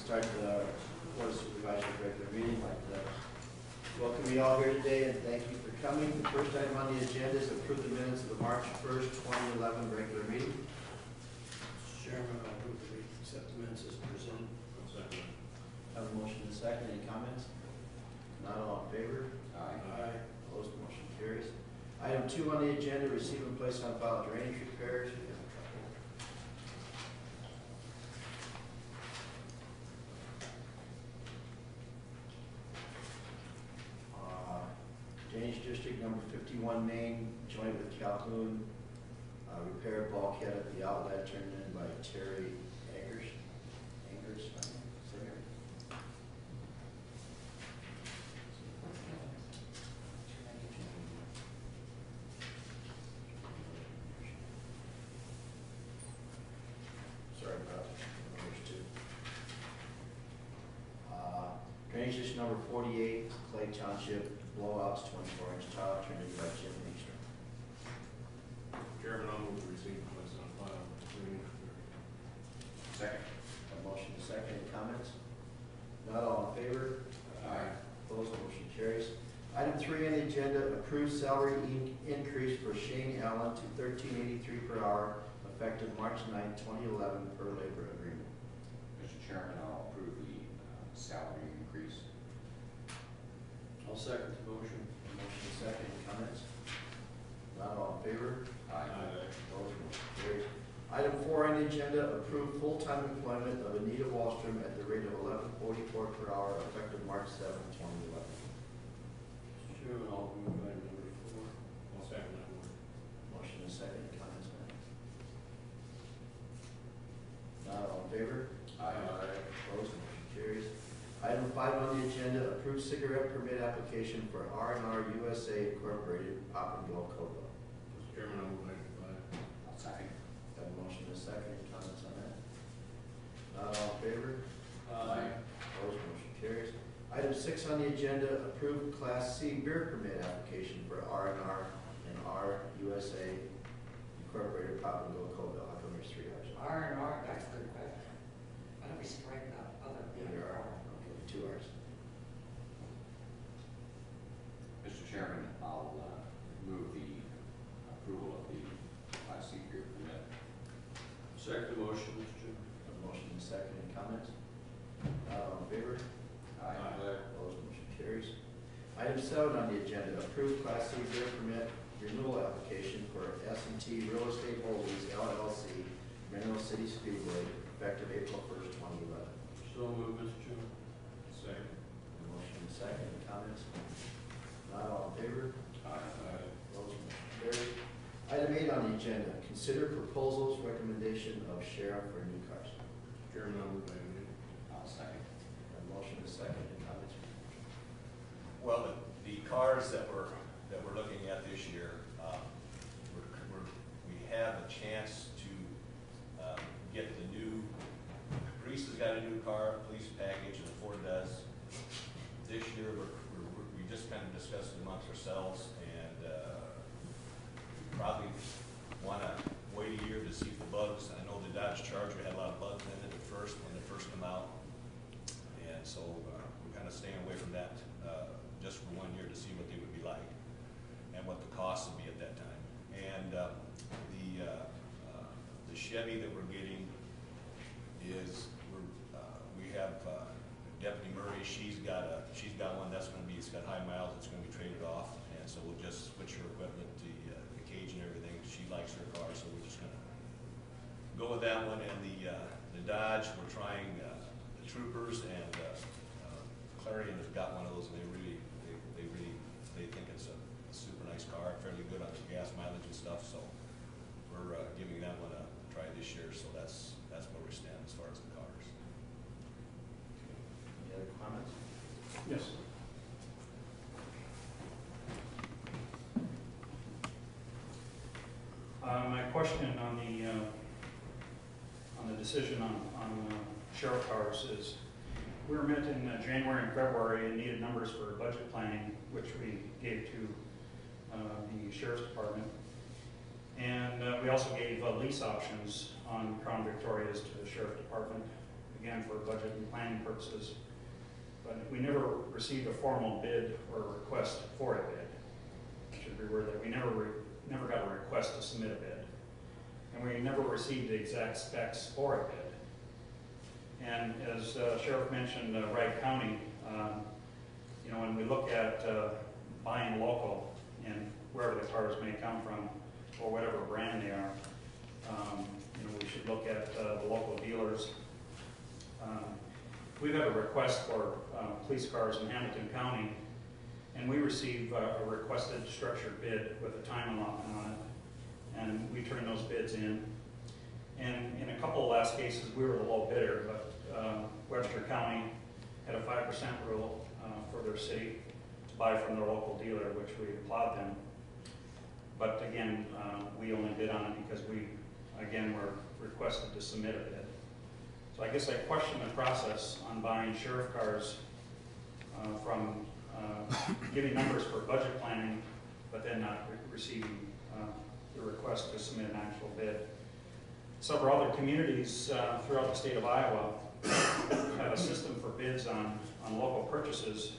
start the Board of Supervisors regular meeting. I'd like to welcome you all here today and thank you for coming. The first item on the agenda is approve the minutes of the March 1st, 2011 regular meeting. Mr. Chairman, I move that we accept the minutes as presented. Second. Have a motion and a second. Any comments? Not all in favor? Aye. Opposed, motion carries. Item 2 on the agenda, receive and place on file drainage repairs. Drainage District number 51 Main, joint with Calhoun, repair bulkhead at the outlet turned in by Terry Eggers. Sorry about numbers two. Drainage District number 48, Clay Township, blowouts, 24-inch tile turned in by Jim Easter. Chairman, I'll move to receive and place on file. Second. A motion to second. Any comments? Not all in favor? Aye. Opposed, motion carries. Item 3 on the agenda, approved salary increase for Shane Allen to $13.83 per hour, effective March 9, 2011, per labor agreement. Mr. Chairman, I'll approve the salary increase. I'll second the motion. Motion to second. Any comments? Not all in favor? Aye. Opposed, motion carries. Item 4 on the agenda, approve full-time employment of Anita Wallstrom at the rate of $11.44 per hour, effective March 7, 2011. Mr. Chairman, I'll move item number 4. I'll second that one. Motion is second. Any comments, ma'am? Not all in favor? Opposed, motion carries. Item 5 on the agenda, approve cigarette permit application for R&R USA Incorporated, Oppenville, Cobra. Mr. Chairman, I'll move item 5. I'll second. Have a motion and a second. Any comments on that? Not all in favor? Opposed, motion carries. Item 6 on the agenda, approve Class C beer permit application for R&R and R USA Incorporated, Oppenville, Cobra. How come there's 3 R's? R&R, that's a good question. Why don't we strike that other? Yeah, there are. Okay, 2 R's. Mr. Chairman, I'll move the approval of the Class C beer permit. Second the motion, Mr. Chairman. Have a motion and a second. Any comments? Not all in favor? Opposed, motion carries. Item 7 on the agenda, approved Class C beer permit renewal application for S&T Real Estate Holdings LLC, Mineral City Speedway, effective April 1st, 2011. So move, Mr. Chairman. Second. A motion and a second. Any comments? Not all in favor? Opposed, motion carries. Item 8 on the agenda, consider proposals, recommendation of sheriff for new cars. Chairman, I'll move item 8. I'll second. A motion and a second. Any comments? Well, the cars that we're looking at this year, we have a chance to get the new. Greece has got a new car, police package, and Ford does. This year, we just kind of discussed it amongst ourselves, and we probably want to wait a year to see if the bugs. I know the Dodge Charger had a lot of bugs in it at first when it first came out, and so we're kind of staying away from that just for 1 year to see what they would be like and what the cost would be at that time. And the Chevy that we're getting is we have Deputy Murray. She's got one that's going to be, it's got high miles. It's going to be traded off, and so we'll just switch her equipment, the cage and everything. She likes her car, so we're just going to go with that one. And the Dodge, we're trying the Troopers, and Clarion has got one of those, and they think it's a super nice car, fairly good on the gas mileage and stuff. So we're giving that one a try this year. So that's where we stand as far as the cars. Any other comments? Yes. My question on the decision on sheriff cars is, we were met in January and February and needed numbers for budget planning, which we gave to the sheriff's department. And we also gave lease options on Crown Victorias to the sheriff department. again, for budget and planning purposes. But we never received a formal bid or request for a bid. Should be worded that we never got a request to submit a bid. And we never received the exact specs for a bid. And as Sheriff mentioned, Wright County, you know, when we look at buying local and wherever the cars may come from or whatever brand they are, you know, we should look at the local dealers. We've had a request for police cars in Hamilton County, and we received a requested structured bid with a time allotment on it, and we turned those bids in. And in a couple of last cases, we were the low bidder, but Webster County had a 5% rule for their city to buy from their local dealer, which we applaud them. But again, we only bid on it because we, again, were requested to submit a bid. So I guess I question the process on buying sheriff cars from giving numbers for budget planning, but then not receiving the request to submit an actual bid. Several other communities throughout the state of Iowa have a system for bids on local purchases,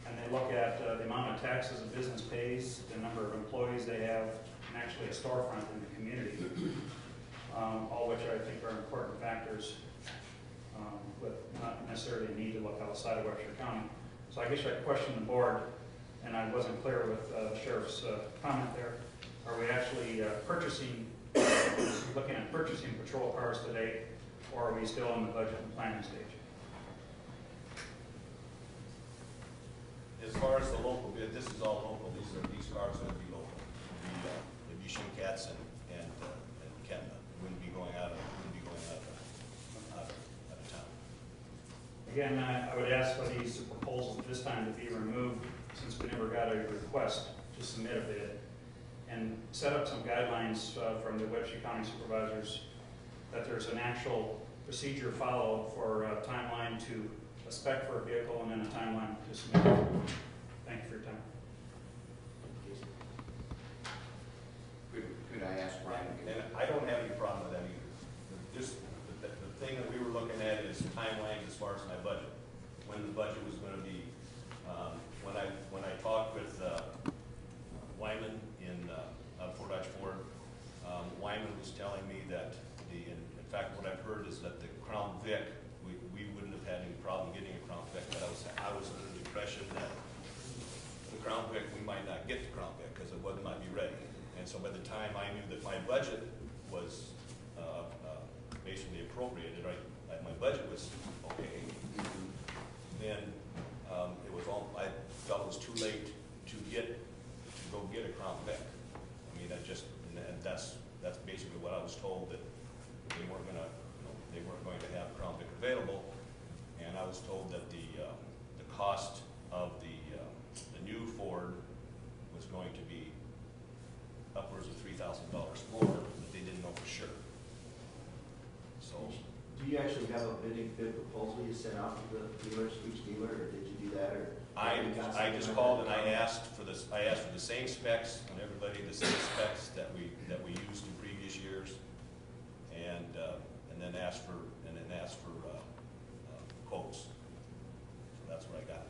and they look at the amount of taxes a business pays, the number of employees they have, and actually a storefront in the community, all which I think are important factors, with not necessarily a need to look outside of Webster County. So I guess I question the board, and I wasn't clear with the sheriff's comment there. Are we actually looking at purchasing patrol cars today, or are we still in the budget and planning stage? As far as the local bid, this is all local. These cars are going to be local. It'd be Shinekats and Kenna. Wouldn't be going out of town. Again, I would ask for these proposals at this time to be removed, since we never got a request to submit a bid, and set up some guidelines from the Webster County Supervisors that there's an actual procedure followed for a timeline to a spec for a vehicle and then a timeline to submit it. Thank you for your time. Could I ask Brian? And I don't have any problem with that either. The thing that we were looking at is timelines as far as my budget, when the budget was going to be. When I talked with Wyman in Fort Dodge Ford, Wyman was telling me that in fact what I've heard is that the Crown Vic, we wouldn't have had any problem getting a Crown Vic, but I was under the impression that the Crown Vic, we might not get the Crown Vic because it might be ready. And so by the time I knew that my budget was basically appropriated, right, like my budget was okay, then it was all, I felt it was too late to go get a Crown Vic. I mean, and that's basically what I was told, that they weren't going to, they weren't going to have Crown Vic available, and I was told that the cost of the new Ford was going to be upwards of $3,000 more, but they didn't know for sure. So, Do you actually have a bid proposal you sent out to the dealers, each dealer, or did you do that? Or I just called and I asked for this. I asked for the same specs on everybody, the same specs that we used in previous years, and then asked for quotes. So that's what I got.